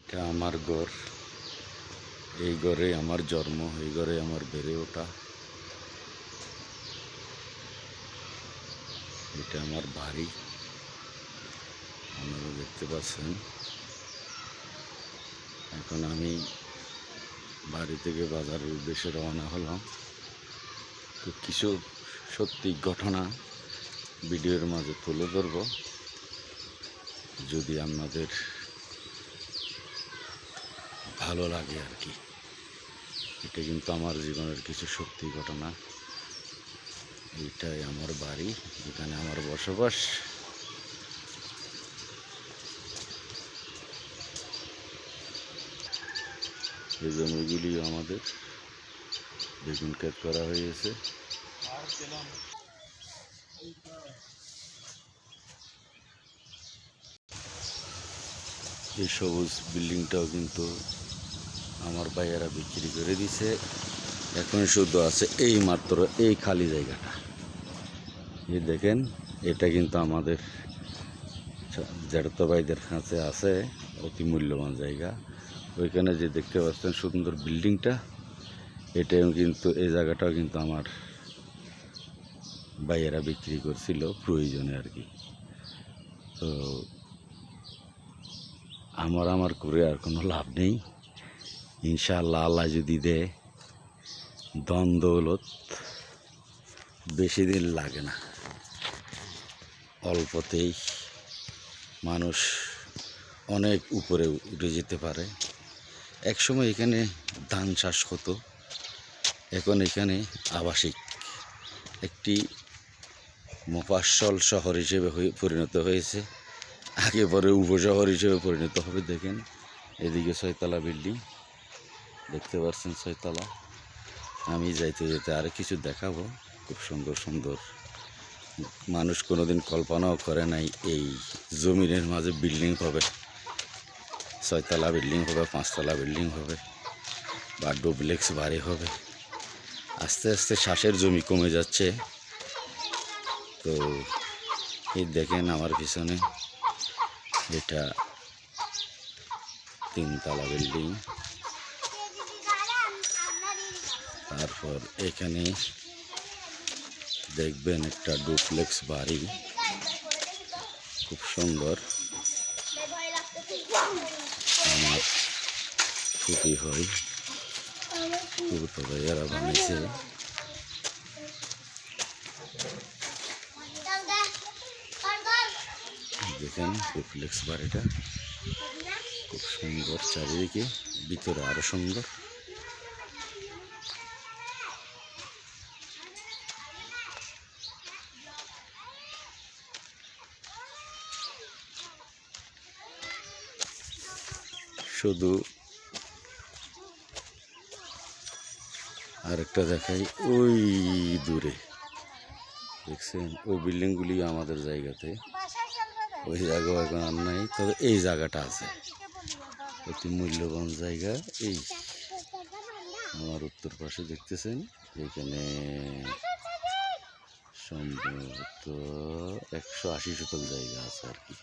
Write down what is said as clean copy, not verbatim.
এটা আমার ঘর। এই ঘরে আমার জন্ম, এই ঘরে আমার বেড়ে ওঠা। এটা আমার বাড়ি, আপনারা দেখতে পাচ্ছেন। এখন আমি বাড়ি থেকে বাজারের উদ্দেশ্যে রওনা হলাম। তো কিছু সত্যি ঘটনা ভিডিওর মাঝে তুলে ধরব, যদি আপনাদের ভালো লাগে আর কি। এটা কিন্তু আমার জীবনের কিছু সত্যি ঘটনা। এইটাই আমার বাড়ি, এখানে আমার বসবাস। এই জমিগুলি আমাদের বেগুন ক্ষেত করা হয়েছে। এই সবুজ বিল্ডিংটাও কিন্তু আমার ভাইয়েরা বিক্রি করে দিছে। এখন শুধু আছে এই মাত্র এই খালি জায়গাটা। এই দেখেন, এটা কিন্তু আমাদের জ্যাঠতো ভাইদের কাছে আছে, অতি মূল্যবান জায়গা। ওইখানে যে দেখতে পাচ্ছেন সুন্দর বিল্ডিংটা, এটাও কিন্তু, এই জায়গাটাও কিন্তু আমার ভাইয়েরা বিক্রি করছিল প্রয়োজনে আর কি। তো আমার করে আর কোনো লাভ নেই। ইনশাআল্লাহ আল্লাহ যদি দেয়, ধন দৌলত বেশি দিন লাগে না, অল্পতেই মানুষ অনেক উপরে উঠে যেতে পারে। একসময় এখানে ধান চাষ হতো, এখন এখানে আবাসিক একটি মফস্বল শহর হিসেবে পরিণত হয়েছে। আগে পরে উপশহর হিসেবে পরিণত হবে। দেখেন এদিকে 6 তলা বিল্ডিং দেখতে পাচ্ছেন, 6 তলা। আমি যাইতে যেতে আরও কিছু দেখাবো, খুব সুন্দর সুন্দর। মানুষ কোনোদিন কল্পনাও করে নাই এই জমিনের মাঝে বিল্ডিং হবে, 6 তলা বিল্ডিং হবে, 5 তলা বিল্ডিং হবে, বা ডুপ্লেক্স বাড়ি হবে। আস্তে আস্তে চাষের জমি কমে যাচ্ছে। তো এই দেখেন আমার পিছনে, এটা 3 তলা বিল্ডিং। তারপর এখানে দেখবেন একটা ডুপ্লেক্স বাড়ি, খুব সুন্দর। আমার ফুপি হয়, ভাইয়ারা বানিয়েছে। দেখেন ডুপ্লেক্স বাড়িটা খুব সুন্দর, চারিদিকে, ভিতরে আরো সুন্দর। শুধু আরেকটা দেখাই, ওই দূরে দেখছেন, ওই বিল্ডিংগুলি আমাদের জায়গাতে, ওই জায়গাও এখন আর নাই। তবে এই জায়গাটা আছে, অতি মূল্যবান জায়গা। এই আমার উত্তর পাশে দেখতেছেন, এখানে সম্ভবত 180 শতক জায়গা আছে আর কি।